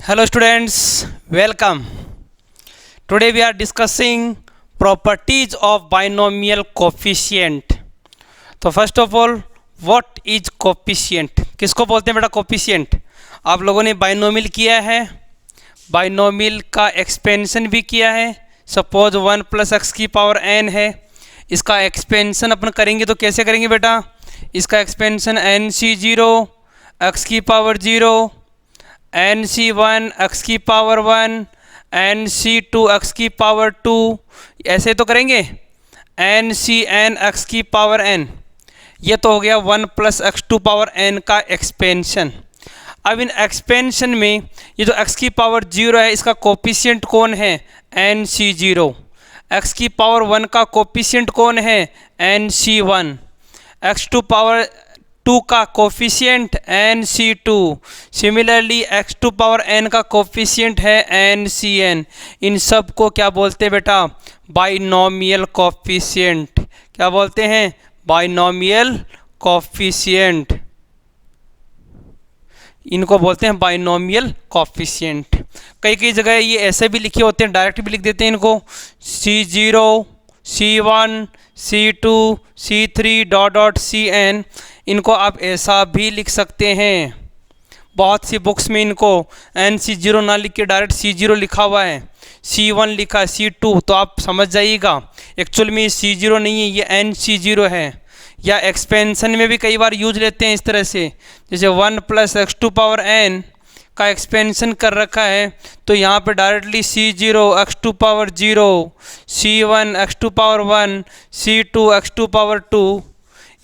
Hello students, welcome. Today we are discussing properties of binomial coefficient. तो first of all what is coefficient, किसको बोलते हैं बेटा coefficient? आप लोगों ने बाइनोमियल किया है, बाइनोमियल का एक्सपेंशन भी किया है। सपोज 1 + x की पावर n है, इसका एक्सपेंशन अपन करेंगे तो कैसे करेंगे बेटा? इसका एक्सपेंशन nc0 x की पावर 0, nc1 x की पावर 1, nc2 x की पावर 2, ऐसे तो करेंगे। ncn x की पावर n, ये तो हो गया 1 + x² पावर n का एक्सपेंशन। अब इन एक्सपेंशन में ये जो x की पावर 0 है, इसका कोफिशिएंट कौन है? nc0। x की पावर 1 का कोफिशिएंट कौन है? nc1। x² पावर 2 का coefficient nc2। Similarly x² power n का कोफिशिएंट है ncn। इन सब को क्या बोलते हैं बेटा? Binomial coefficient. क्या बोलते हैं? Binomial coefficient. इनको बोलते हैं बाइनोमियल कोफिशिएंट। कई कई जगह ये ऐसे भी लिखे होते हैं, डायरेक्ट भी लिख देते हैं इनको c0 c1 c2 c3 ... cn। इनको आप ऐसा भी लिख सकते हैं। बहुत सी बुक्स में इनको nc0 ना लिख के डायरेक्ट c0 लिखा हुआ है, c1 लिखा है, c2, तो आप समझ जाइएगा एक्चुअल में c0 नहीं है, ये nc0 है। या एक्सपेंशन में भी कई बार यूज लेते हैं इस तरह से, जैसे 1 + x² पावर n का एक्सपेंशन कर रखा है, तो यहाँ पे directly c0 x² power 0, c1 x² power 1, c2 x² power 2,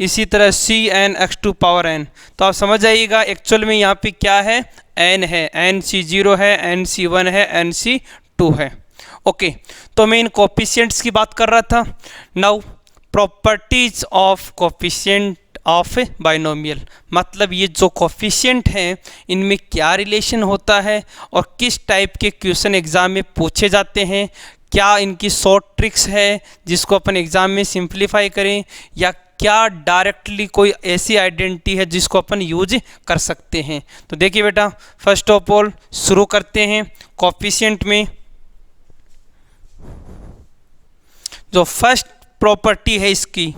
इसी तरह cn x² पावर n। तो आप समझ जाइएगा एक्चुअल में यहाँ पे क्या है? n है, nc0 है, nc1 है, nc2 है। ओके, तो मैं इन कोफिशिएंट्स की बात कर रहा था। Now properties of coefficient of binomial, मतलब ये जो कोफिशिएंट हैं इनमें क्या रिलेशन होता है और किस टाइप के क्वेश्चन एग्जाम में पूछे जाते हैं, क्या इनकी शॉर्ट ट्रिक्स है जिसको अपन एग्जाम में सिंप्लीफाई करें, या क्या डायरेक्टली कोई ऐसी आइडेंटिटी है जिसको अपन यूज कर सकते हैं। तो देखिए बेटा, फर्स्ट ऑफ ऑल शुरू करते हैं कोफिशिएंट में। जो फर्स्ट प्रॉपर्टी है इसकी,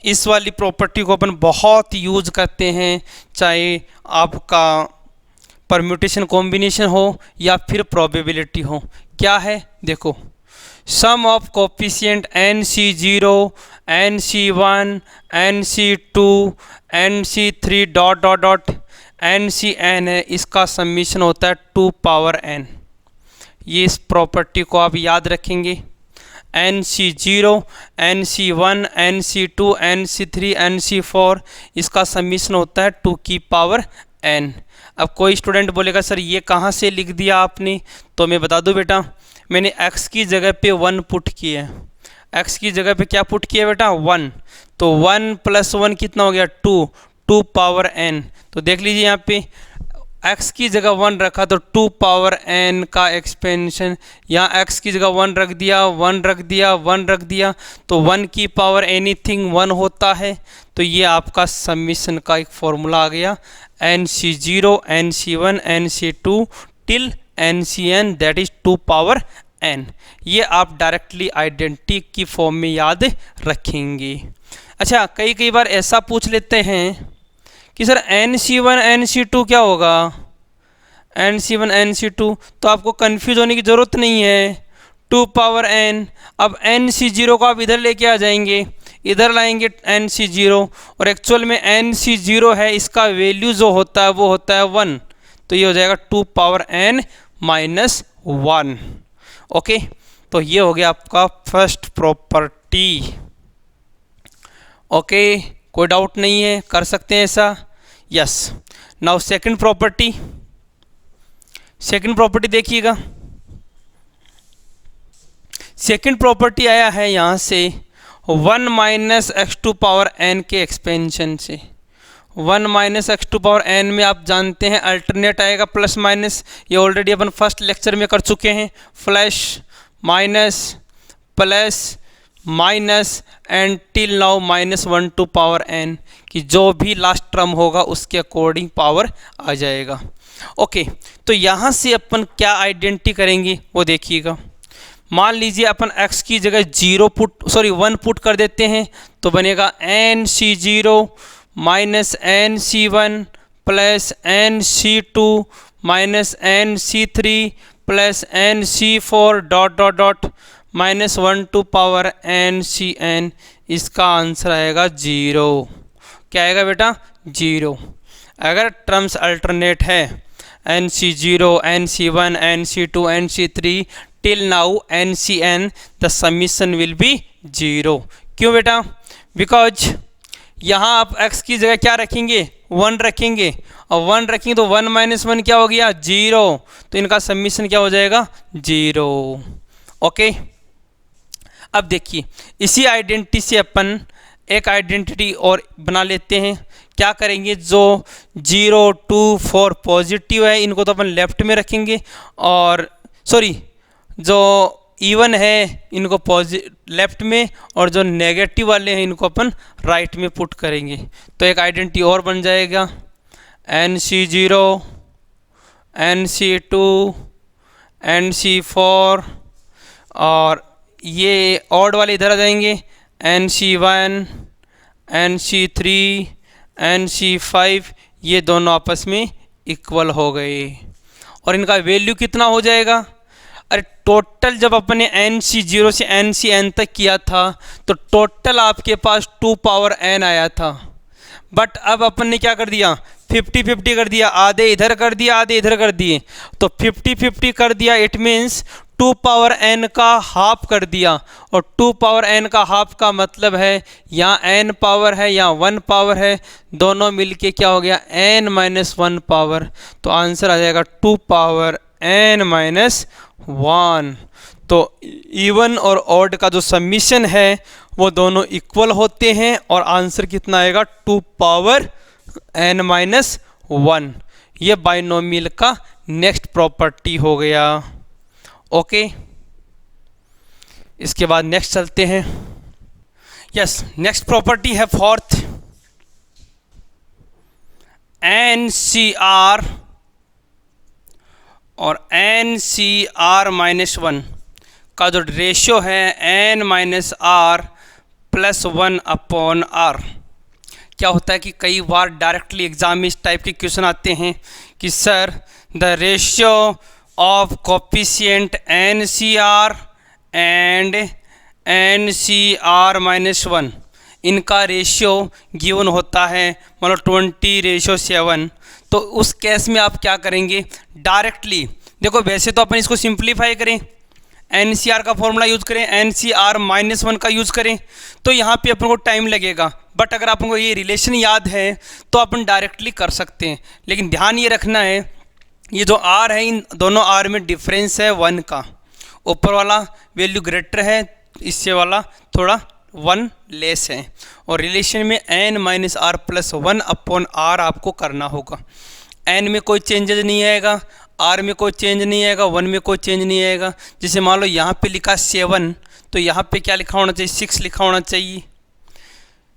इस वाली प्रॉपर्टी को अपन बहुत यूज करते हैं, चाहे आपका परम्यूटेशन कॉम्बिनेशन हो या फिर प्रोबेबिलिटी हो। क्या है? देखो, सम of coefficient nc0 nc1 nc2 nc3 ... ncn है, इसका समीशन होता है 2 पावर n। ये इस प्रॉपर्टी को आप याद रखेंगे। nc0 nc1 nc2 nc3 nc4, इसका समीशन होता है 2 की पावर n। अब कोई स्टूडेंट बोलेगा सर ये कहाँ से लिख दिया आपने? तो मैं बता दूं बेटा, मैंने x की जगह पे 1 पुट किया है। x की जगह पे क्या पुट किया बेटा? 1। तो 1 + 1 कितना हो गया? 2 पावर n। तो देख लीजिए यहाँ पे x की जगह 1 रखा तो 2 पावर n का एक्सपेंशन, यहाँ x की जगह 1 रख दिया, 1 रख दिया, 1 रख दिया, तो 1 की पावर एनीथिंग 1 होता है। तो ये आपका समीशन का एक फॉर्मूला आ गया, nc0 nc1 nc2 till ncn, that is 2 power n। ये आप डायरेक्टली आइडेंटिटी की फॉर्म में याद रखेंगे। अच्छा, कई बार ऐसा पूछ लेते हैं कि सर nc1 nc2 क्या होगा? nc1 nc2, तो आपको कंफ्यूज होने की ज़रूरत नहीं है, 2 पावर n। अब nc0 को आप इधर लेके आ जाएंगे, इधर लाएंगे nc0, और एक्चुअल में nc0 है, इसका वैल्यू जो होता है वो होता है 1, तो ये हो जाएगा 2 पावर n - 1। ओके, तो ये हो गया आपका फर्स्ट प्रॉपर्टी। ओके, कोई डाउट नहीं है, कर सकते हैं ऐसा? Yes. Now second property, second property देखिएगा। सेकंड प्रॉपर्टी आया है यहाँ से 1 - x² पावर n के एक्सपेंशन से। 1 - x² पावर n में आप जानते हैं अल्टरनेट आएगा प्लस माइनस, ये ऑलरेडी अपन फर्स्ट लेक्चर में कर चुके हैं। Flash minus plus minus and till now -1 to power n, कि जो भी लास्ट टर्म होगा उसके अकॉर्डिंग पावर आ जाएगा। ओके, तो यहाँ से अपन क्या आइडेंटिटी करेंगे वो देखिएगा। मान लीजिए अपन x की जगह 1 पुट कर देते हैं, तो बनेगा NC0 minus NC1 plus NC2 minus NC3 plus NC4 dot dot dot minus 1 to power NCN। इसका आंसर आएगा 0। क्या आएगा बेटा? 0। अगर टर्म्स अल्टरनेट है NC0 NC1 NC2 NC3 till now NCN, the summation will be 0। क्यों बेटा? बिकॉज यहाँ आप x की जगह क्या रखेंगे? 1 रखेंगे, और 1 रखेंगे तो 1 माइनस 1 क्या हो गया? 0। तो इनका समीशन क्या हो जाएगा? 0। ओके, अब देखिए इसी आइडेंटिटी से अपन एक आइडेंटिटी और बना लेते हैं। क्या करेंगे? जो 0 2 4 पॉजिटिव है इनको तो अपन लेफ्ट में रखेंगे, और सॉरी जो इवन है इनको लेफ्ट में, और जो नेगेटिव वाले हैं इनको अपन राइट में पुट करेंगे। तो एक आइडेंटिटी और बन जाएगा NC0 NC2 NC4, और ये ऑड वाले इधर आ जाएंगे NC1 NC3 NC5, ये दोनों आपस में इक्वल हो गए। और इनका वैल्यू कितना हो जाएगा? अरे टोटल जब अपने NC0 से NCN तक किया था तो टोटल आपके पास 2 पावर n आया था। बट अब अपन ने क्या कर दिया? 50-50 कर दिया, आधे इधर कर दिया आधे इधर कर दिए। तो 50-50 कर दिया, इट मीन्स 2 पावर n का हाफ कर दिया, और 2 पावर n का हाफ का मतलब है यहाँ n पावर है यहाँ 1 पावर है, दोनों मिलके क्या हो गया? n minus 1 power. तो आंसर आ जाएगा 2 पावर n माइनस 1। तो इवन और ऑड का जो समीशन है वो दोनों इक्वल होते हैं, और आंसर कितना आएगा? 2 पावर n माइनस 1। ये बाइनोमियल का नेक्स्ट प्रॉपर्टी हो गया। ओके, इसके बाद नेक्स्ट चलते हैं। यस, नेक्स्ट प्रॉपर्टी है फोर्थ, NCR और NCR माइनस 1 का जो रेशियो है n minus r plus 1 upon r. क्या होता है कि कई बार डायरेक्टली एग्जाम में इस टाइप के क्वेश्चन आते हैं कि sir the ratio of coefficient NCR and NCR minus 1, इनका रेशियो गिवन होता है मतलब 20:7। तो उस केस में आप क्या करेंगे? डायरेक्टली देखो, वैसे तो अपन इसको सिंप्लीफाई करें, NCR का फॉर्मूला यूज़ करें, NCR माइनस 1 का यूज़ करें, तो यहाँ पे अपन को टाइम लगेगा। बट अगर अपन को ये रिलेशन याद है तो अपन डायरेक्टली कर सकते हैं। लेकिन ध्यान ये रखना है, ये जो R है इन दोनों R में डिफरेंस है 1 का। ऊपर वाला वैल्यू ग्रेटर है, इससे वाला थोड़ा 1 लेस है, और रिलेशन में n minus r plus 1 upon r आपको करना होगा। n में कोई चेंजेस नहीं आएगा, r में कोई चेंज नहीं आएगा, 1 में कोई चेंज नहीं आएगा। जैसे मान लो यहाँ पे लिखा 7, तो यहाँ पे क्या लिखा होना चाहिए? 6 लिखा होना चाहिए।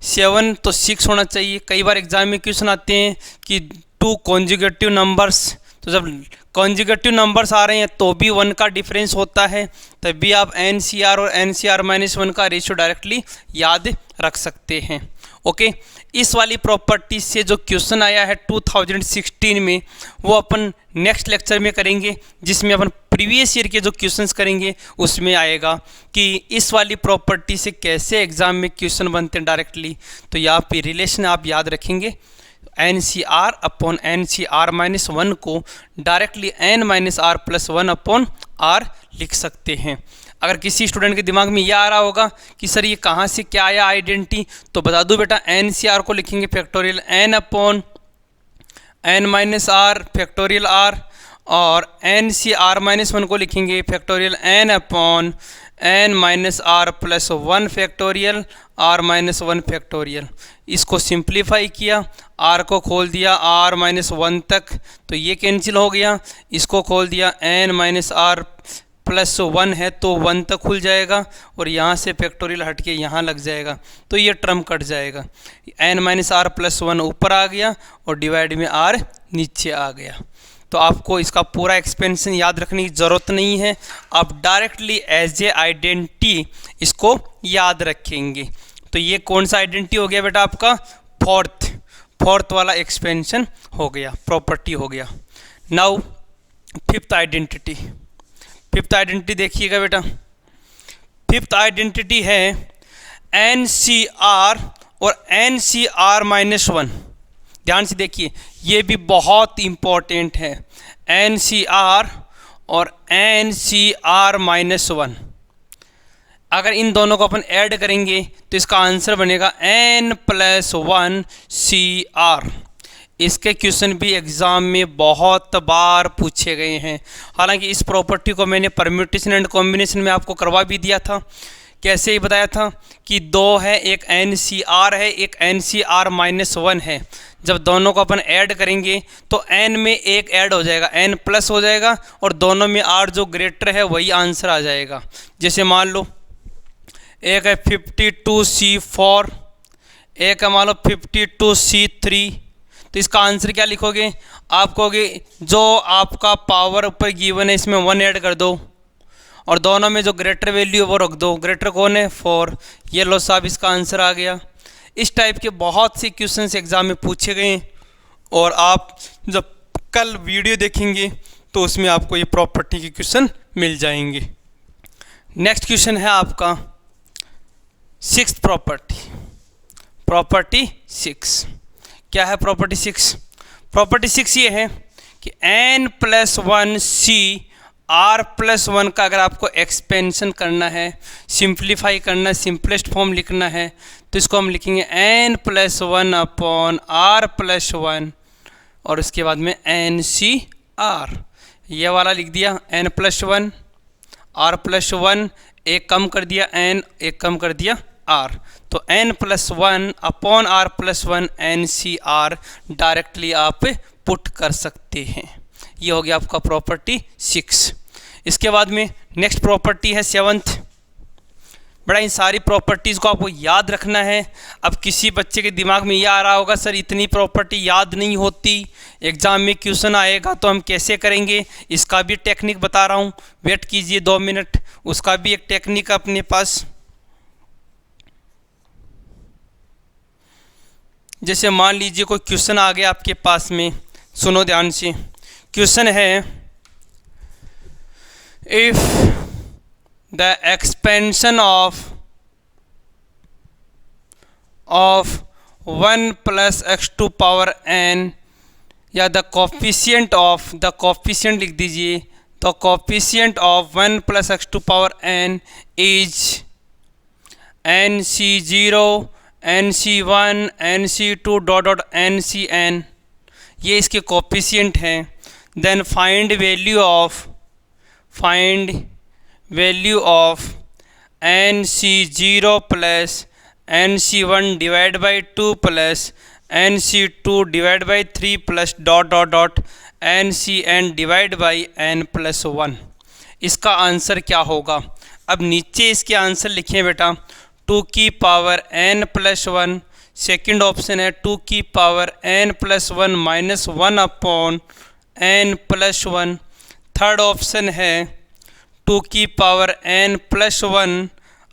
7 तो 6 होना चाहिए। कई बार एग्जाम में क्वेश्चन आते हैं कि 2 कॉन्जुगेटिव नंबर्स, तो जब कॉन्जुगेटिव नंबर्स आ रहे हैं तो भी 1 का डिफरेंस होता है, तभी आप NCR और NCR माइनस 1 का रेशियो डायरेक्टली याद रख सकते हैं। ओके, इस वाली प्रॉपर्टी से जो क्वेश्चन आया है 2016 में वो अपन नेक्स्ट लेक्चर में करेंगे, जिसमें अपन प्रीवियस ईयर के जो क्वेश्चंस करेंगे उसमें आएगा कि इस वाली प्रॉपर्टी से कैसे एग्जाम में क्वेश्चन बनते हैं डायरेक्टली। तो यहाँ पे रिलेशन आप याद रखेंगे, NCR अपॉन NCR माइनस 1 को directly n minus r plus 1 upon r लिख सकते हैं। अगर किसी स्टूडेंट के दिमाग में यह आ रहा होगा कि सर ये कहाँ से क्या आया आइडेंटिटी, तो बता दूं बेटा, NCR को लिखेंगे factorial n upon n minus r factorial r, और NCR माइनस 1 को लिखेंगे factorial n upon n minus r plus 1 factorial r minus 1 factorial. इसको सिंप्लीफाई किया, r को खोल दिया r माइनस 1 तक, तो ये कैंसिल हो गया। इसको खोल दिया n माइनस आर प्लस 1 है तो 1 तक खुल जाएगा, और यहाँ से फैक्टोरियल हट के यहाँ लग जाएगा, तो ये टर्म कट जाएगा। n माइनस आर प्लस 1 ऊपर आ गया और डिवाइड में r नीचे आ गया। तो आपको इसका पूरा एक्सपेंशन याद रखने की ज़रूरत नहीं है, आप डायरेक्टली एज ए आइडेंटिटी इसको याद रखेंगे। तो ये कौन सा आइडेंटिटी हो गया बेटा आपका? फोर्थ वाला एक्सपेंशन हो गया, प्रॉपर्टी हो गया। नाउ फिफ्थ आइडेंटिटी देखिएगा बेटा। फिफ्थ आइडेंटिटी है NCR और NCR-1। ध्यान से देखिए, ये भी बहुत इम्पोर्टेंट है, NCR और NCR-1। अगर इन दोनों को अपन ऐड करेंगे तो इसका आंसर बनेगा N+1 CR। इसके क्वेश्चन भी एग्ज़ाम में बहुत बार पूछे गए हैं। हालांकि इस प्रॉपर्टी को मैंने परम्यूटेशन एंड कॉम्बिनेशन में आपको करवा भी दिया था। कैसे ही बताया था कि दो है, एक NCR है, एक NCR-1 है। जब दोनों को अपन ऐड करेंगे तो n में एक ऐड हो जाएगा, n+ हो जाएगा, और दोनों में r जो ग्रेटर है वही आंसर आ जाएगा। जैसे मान लो एक है 52C4, एक है मान लो 52C3, तो इसका आंसर क्या लिखोगे? आप कहोगे जो आपका पावर ऊपर गिवन है इसमें 1 ऐड कर दो, और दोनों में जो ग्रेटर वैल्यू है वो रख दो। ग्रेटर कौन है? 4। ये लो साहब, इसका आंसर आ गया। इस टाइप के बहुत से क्वेश्चंस एग्जाम में पूछे गए हैं, और आप जब कल वीडियो देखेंगे तो उसमें आपको ये प्रॉपर्टी के क्वेश्चन मिल जाएंगे। नेक्स्ट क्वेश्चन है आपका सिक्स्थ प्रॉपर्टी 6। क्या है प्रॉपर्टी 6? प्रॉपर्टी 6 ये है कि N+1 CR+1 का अगर आपको एक्सपेंशन करना है, सिंप्लीफाई करना है, सिंपलेस्ट फॉर्म लिखना है, तो इसको हम लिखेंगे N+1/R+1 और उसके बाद में NCR। ये वाला लिख दिया N+1 R+1, एक कम कर दिया N, एक कम कर दिया R, तो N+1/R+1 NCR डायरेक्टली आप पुट कर सकते हैं। ये हो गया आपका प्रॉपर्टी 6। इसके बाद में नेक्स्ट प्रॉपर्टी है 7th। बड़ा इन सारी प्रॉपर्टीज़ को आपको याद रखना है। अब किसी बच्चे के दिमाग में ये आ रहा होगा सर इतनी प्रॉपर्टी याद नहीं होती, एग्ज़ाम में क्वेश्चन आएगा तो हम कैसे करेंगे? इसका भी टेक्निक बता रहा हूँ, वेट कीजिए 2 मिनट, उसका भी एक टेक्निक अपने पास। जैसे मान लीजिए कोई क्वेश्चन आ गया आपके पास में, सुनो ध्यान से। क्वेश्चन है if the expansion of 1 + x⁴n, या द कोफिशिएंट लिख दीजिए, the coefficient of 1 + x⁴n is NC0 NC1 NC2 NCn, ये इसके कोफिशिएंट हैं। Then find value of NC0 + NC1 / 2 + NC2 / 3 + NCn / n+1। इसका आंसर क्या होगा? अब नीचे इसके आंसर लिखें बेटा, 2 की पावर n+1, सेकंड ऑप्शन है 2 की power n+1 - 1/n+1, third option है 2 की पावर n+1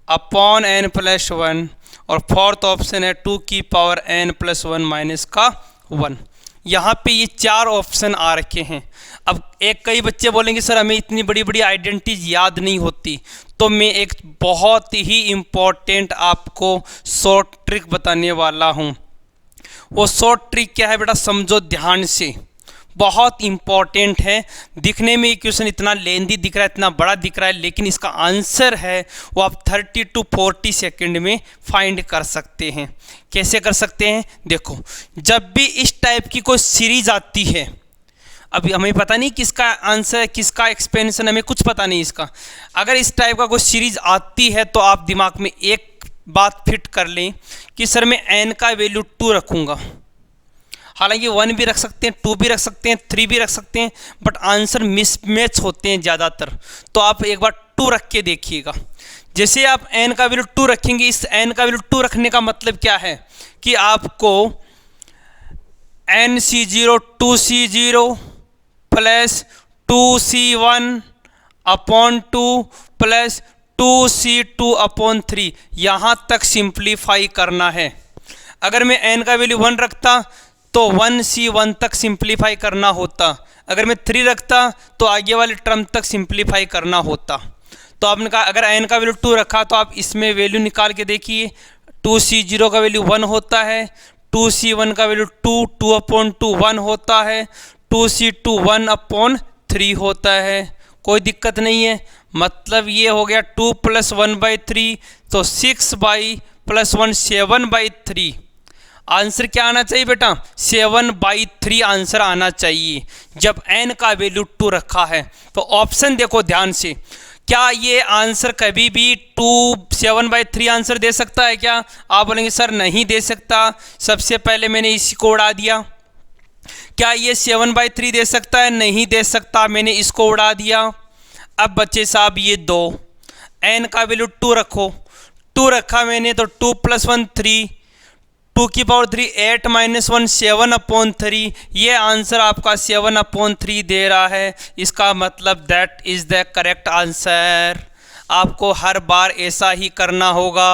अपॉन n+1, और फोर्थ ऑप्शन है 2 की पावर n+1 - 1। यहाँ पे ये 4 ऑप्शन आ रखे हैं। अब कई बच्चे बोलेंगे सर हमें इतनी बड़ी बड़ी आइडेंटिटीज याद नहीं होती, तो मैं एक बहुत ही इम्पोर्टेंट आपको शॉर्ट ट्रिक बताने वाला हूँ। वो शॉर्ट ट्रिक क्या है बेटा, समझो ध्यान से, बहुत इम्पॉर्टेंट है। दिखने में ये क्वेश्चन इतना लेंदी दिख रहा है, इतना बड़ा दिख रहा है, लेकिन इसका आंसर है वो आप 30 to 40 सेकेंड में फाइंड कर सकते हैं। कैसे कर सकते हैं? देखो, जब भी इस टाइप की कोई सीरीज आती है, अभी हमें पता नहीं किसका आंसर, किसका एक्सपेंशन, हमें कुछ पता नहीं इसका। अगर इस टाइप का कोई सीरीज आती है तो आप दिमाग में एक बात फिट कर लें कि सर मैं n का वैल्यू 2 रखूँगा। हालांकि 1 भी रख सकते हैं, 2 भी रख सकते हैं, 3 भी रख सकते हैं, बट आंसर मिसमैच होते हैं ज़्यादातर। तो आप एक बार 2 रख के देखिएगा। जैसे आप n का वैल्यू 2 रखेंगे, इस n का वैल्यू 2 रखने का मतलब क्या है कि आपको NC0 2C0 plus 2C1 upon 2 plus 2C2 upon 3, यहाँ तक सिंप्लीफाई करना है। अगर मैं n का वैल्यू 1 रखता तो 1C1 तक सिंप्लीफाई करना होता, अगर मैं 3 रखता तो आगे वाले टर्म तक सिंप्लीफाई करना होता। तो आपने कहा अगर n का वैल्यू 2 रखा तो आप इसमें वैल्यू निकाल के देखिए, 2C0 का वैल्यू 1 होता है, 2C1 का वैल्यू 2 अपॉन 2 1 होता है, 2C2 1 अपॉन 3 होता है। कोई दिक्कत नहीं है, मतलब ये हो गया 2 + 1/3, तो 6/+1 7/3। आंसर क्या आना चाहिए बेटा? 7/3 आंसर आना चाहिए जब n का वैल्यू 2 रखा है। तो ऑप्शन देखो ध्यान से, क्या ये आंसर कभी भी 7/3 आंसर दे सकता है क्या? आप बोलेंगे सर नहीं दे सकता, सबसे पहले मैंने इसी को उड़ा दिया। क्या ये 7/3 दे सकता है? नहीं दे सकता, मैंने इसको उड़ा दिया। अब बच्चे साहब ये 2, n का वैल्यू 2 रखो, 2 रखा मैंने तो 2 + 1 3, 2 की पावर 3 8 - 1 7/3, ये आंसर आपका 7/3 दे रहा है। इसका मतलब that is the correct answer. आपको हर बार ऐसा ही करना होगा।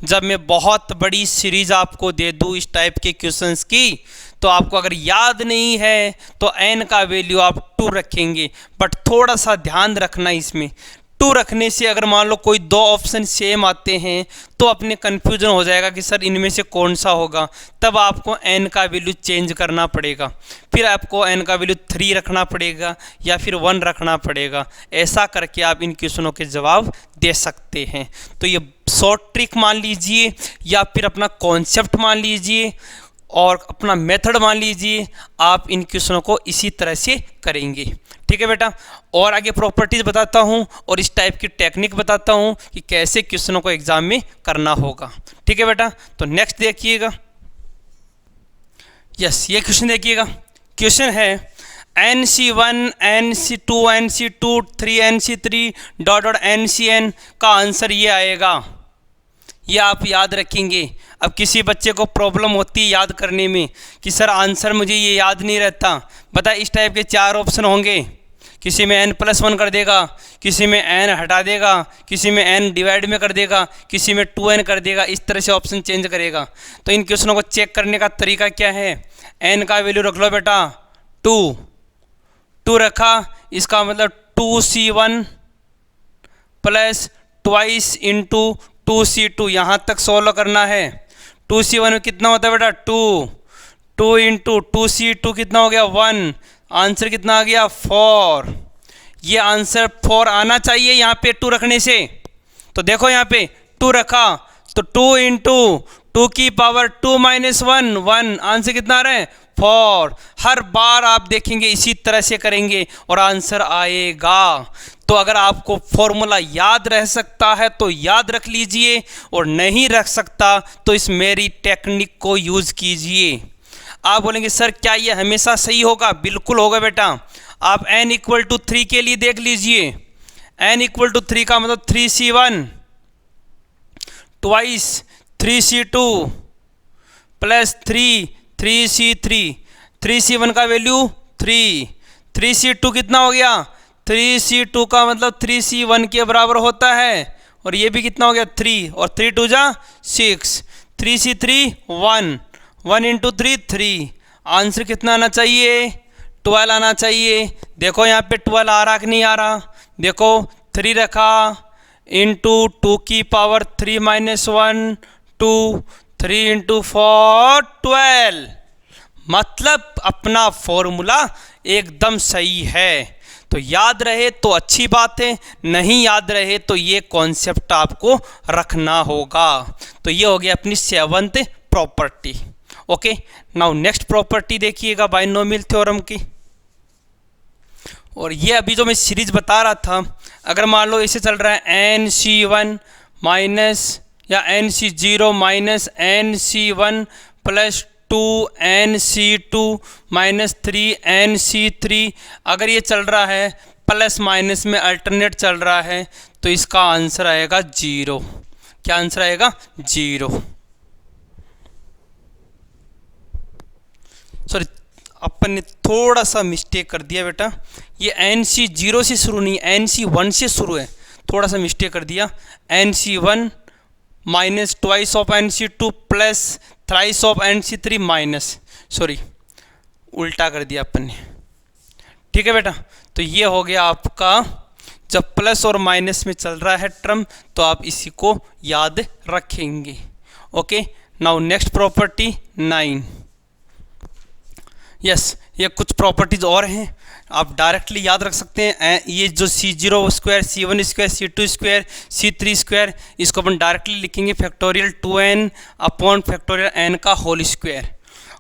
जब मैं बहुत बड़ी सीरीज आपको दे दूँ इस टाइप के क्वेश्चंस की, तो आपको अगर याद नहीं है तो n का वैल्यू आप 2 रखेंगे, बट थोड़ा सा ध्यान रखना इसमें, 2 रखने से अगर मान लो कोई 2 ऑप्शन सेम आते हैं तो अपने कन्फ्यूजन हो जाएगा कि सर इनमें से कौन सा होगा, तब आपको n का वैल्यू चेंज करना पड़ेगा, फिर आपको n का वैल्यू 3 रखना पड़ेगा या फिर 1 रखना पड़ेगा। ऐसा करके आप इन क्वेश्चनों के जवाब दे सकते हैं। तो ये शॉर्ट ट्रिक मान लीजिए या फिर अपना कॉन्सेप्ट मान लीजिए और अपना मेथड मान लीजिए, आप इन क्वेश्चनों को इसी तरह से करेंगे। ठीक है बेटा, और आगे प्रॉपर्टीज बताता हूँ और इस टाइप की टेक्निक बताता हूँ कि कैसे क्वेश्चनों को एग्जाम में करना होगा। ठीक है बेटा, तो नेक्स्ट देखिएगा। यस, ये क्वेश्चन देखिएगा। क्वेश्चन है NC1 NC2 NC2 3 NC3 dot NCN का आंसर ये आएगा। ये आप याद रखेंगे। अब किसी बच्चे को प्रॉब्लम होती है याद करने में कि सर आंसर मुझे ये याद नहीं रहता, बता इस टाइप के 4 ऑप्शन होंगे, किसी में n+1 कर देगा, किसी में n हटा देगा, किसी में n डिवाइड में कर देगा, किसी में 2n कर देगा, इस तरह से ऑप्शन चेंज करेगा। तो इन क्वेश्चनों को चेक करने का तरीका क्या है? n का वैल्यू रख लो बेटा 2 रखा, इसका मतलब 2C1 plus twice into 2C2, यहाँ तक सोल्व करना है। 2C1 में कितना होता है बेटा 2 इंटू 2C2 कितना हो गया 1, आंसर कितना आ गया 4। ये आंसर 4 आना चाहिए यहाँ पे 2 रखने से। तो देखो यहाँ पे 2 रखा तो 2 इंटू 2 की पावर 2 - 1 आंसर कितना आ रहा है 4। हर बार आप देखेंगे इसी तरह से करेंगे और आंसर आएगा। तो अगर आपको फॉर्मूला याद रह सकता है तो याद रख लीजिए, और नहीं रख सकता तो इस मेरी टेक्निक को यूज़ कीजिए। आप बोलेंगे सर क्या ये हमेशा सही होगा? बिल्कुल होगा बेटा। आप n = 3 के लिए देख लीजिए, n = 3 का मतलब 3C1 twice 3C2 plus 3C3, 3C1 का वैल्यू 3, 3C2 कितना हो गया 3C2 का मतलब 3C1 के बराबर होता है, और ये भी कितना हो गया 3, और 3 2 जा 6, 3C3 1 इंटू 3 आंसर कितना आना चाहिए 12 आना चाहिए। देखो यहाँ पे 12 आ रहा कि नहीं आ रहा? देखो 3 रखा इंटू 2 की पावर 3 - 1 2, 3 इंटू 4 12, मतलब अपना फॉर्मूला एकदम सही है। तो याद रहे तो अच्छी बात है, नहीं याद रहे तो ये कॉन्सेप्ट आपको रखना होगा। तो ये हो गया अपनी 7th property. Okay, now next property देखिएगा बाइनोमियल थ्योरम की। और ये अभी जो मैं सीरीज बता रहा था, अगर मान लो ऐसे चल रहा है NC1 माइनस या NC0 minus NC1 plus 2NC2 minus 3NC3, अगर ये चल रहा है प्लस माइनस में अल्टरनेट चल रहा है, तो इसका आंसर आएगा 0। क्या आंसर आएगा 0। सॉरी, अपन ने थोड़ा सा मिस्टेक कर दिया बेटा, ये एन सी 0 से शुरू नहीं, एन सी 1 से शुरू है, थोड़ा सा मिस्टेक कर दिया। N C 1 minus twice of n C 2 plus thrice of n C 3 minus, sorry उल्टा कर दिया अपन ने, ठीक है बेटा। तो ये हो गया आपका, जब प्लस और माइनस में चल रहा है टर्म तो आप इसी को याद रखेंगे। Okay, now next property 9। Yes, ये कुछ प्रॉपर्टीज और हैं, आप डायरेक्टली याद रख सकते हैं। ये जो C0 square, C1 square, C2 square, C3 square, इसको अपन डायरेक्टली लिखेंगे factorial 2n upon factorial n का होल स्क्वायर।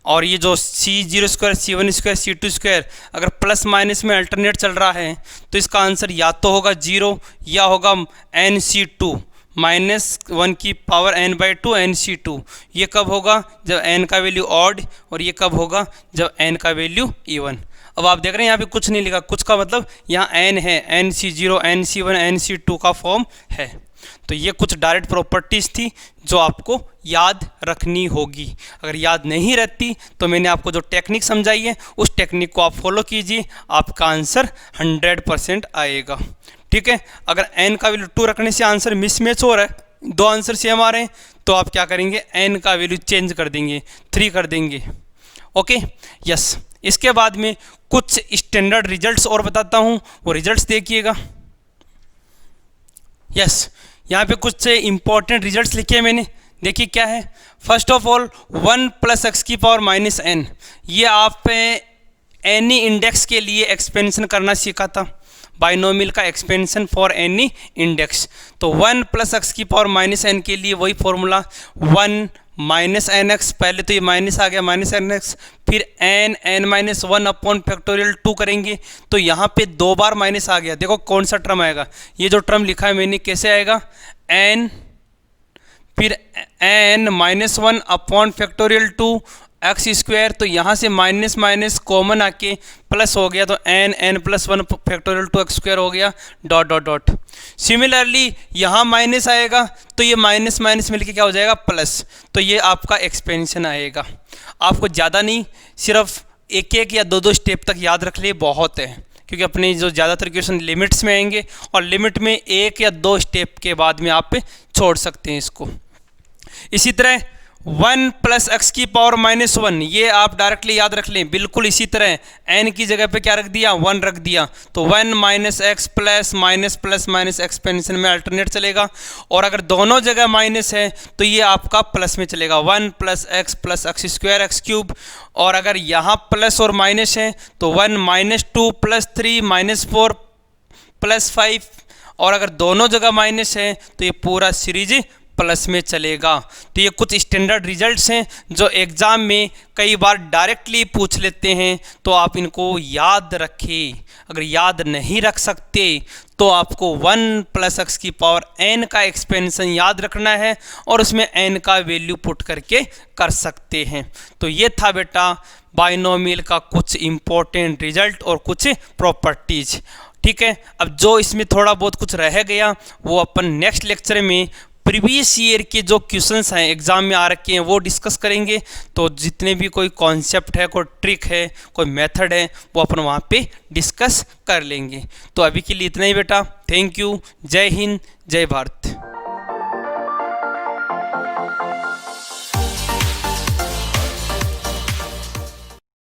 और ये जो C0 square, C1 square, C2 square अगर प्लस माइनस में अल्टरनेट चल रहा है तो इसका आंसर या तो होगा 0 या होगा NC2 -1 की पावर n/2 NC2। ये कब होगा? जब n का वैल्यू ऑड, और ये कब होगा? जब n का वैल्यू इवन। अब आप देख रहे हैं यहाँ पे कुछ नहीं लिखा, कुछ का मतलब यहाँ n है, NC0 NC1 NC2 का फॉर्म है। तो ये कुछ डायरेक्ट प्रॉपर्टीज़ थी जो आपको याद रखनी होगी। अगर याद नहीं रहती तो मैंने आपको जो टेक्निक समझाई है उस टेक्निक को आप फॉलो कीजिए, आपका आंसर 100% आएगा। ठीक है, अगर n का वैल्यू 2 रखने से आंसर मिसमैच हो रहा है, दो आंसर सेम आ रहे हैं, तो आप क्या करेंगे? n का वैल्यू चेंज कर देंगे, 3 कर देंगे। Okay, yes. इसके बाद में कुछ स्टैंडर्ड रिजल्ट्स और बताता हूँ, वो रिजल्ट्स देखिएगा। यस, यहाँ पे कुछ इंपॉर्टेंट रिजल्ट्स लिखे हैं मैंने, देखिए क्या है। फर्स्ट ऑफ ऑल 1 + x⁻⁻n, ये आप एनी इंडेक्स के लिए एक्सपेंशन करना सीखा था, बाइनोमियल का एक्सपेंशन फॉर एनी इंडेक्स। तो 1 + x⁻⁻n के लिए वही फॉर्मूला 1 - nx, पहले तो ये माइनस आ गया -nx, फिर n-1 अपॉन फैक्टोरियल 2 करेंगे तो यहाँ पे 2 बार माइनस आ गया। देखो कौन सा टर्म आएगा, ये जो टर्म लिखा है मैंने कैसे आएगा? n फिर n-1 अपॉन फैक्टोरियल 2 x², तो यहाँ से माइनस माइनस कॉमन आके प्लस हो गया, तो n+1 फैक्टोरियल 2 x² हो गया, डॉट डॉट डॉट। सिमिलरली यहाँ माइनस आएगा तो ये माइनस माइनस मिलके क्या हो जाएगा? प्लस। तो ये आपका एक्सपेंशन आएगा। आपको ज़्यादा नहीं, सिर्फ एक एक या दो स्टेप तक याद रख लिए बहुत है, क्योंकि अपने जो ज़्यादातर क्वेश्चन लिमिट्स में आएंगे और लिमिट में 1 या 2 स्टेप के बाद में आप छोड़ सकते हैं इसको। इसी तरह 1 + x⁻⁻1, ये आप डायरेक्टली याद रख लें, बिल्कुल इसी तरह n की जगह पे क्या रख दिया? 1 रख दिया, तो 1 - x plus minus plus minus expansion में अल्टरनेट चलेगा। और अगर दोनों जगह माइनस है तो ये आपका प्लस में चलेगा, 1 + x + x² x³। और अगर यहाँ प्लस और माइनस है तो 1 - 2 + 3 - 4 + 5। और अगर दोनों जगह माइनस है तो ये पूरा सीरीज प्लस में चलेगा। तो ये कुछ स्टैंडर्ड रिजल्ट्स हैं जो एग्ज़ाम में कई बार डायरेक्टली पूछ लेते हैं, तो आप इनको याद रखें। अगर याद नहीं रख सकते तो आपको 1 + x⁻n का एक्सपेंशन याद रखना है और उसमें n का वैल्यू पुट करके कर सकते हैं। तो ये था बेटा बाइनोमियल का कुछ इम्पोर्टेंट रिजल्ट और कुछ प्रॉपर्टीज। ठीक है, अब जो इसमें थोड़ा बहुत कुछ रह गया वो अपन नेक्स्ट लेक्चर में प्रीवियस ईयर के जो क्वेश्चंस हैं एग्ज़ाम में आ रखे हैं वो डिस्कस करेंगे। तो जितने भी कोई कॉन्सेप्ट है, कोई ट्रिक है, कोई मेथड है, वो अपन वहाँ पे डिस्कस कर लेंगे। तो अभी के लिए इतना ही बेटा, थैंक यू, जय हिंद, जय भारत।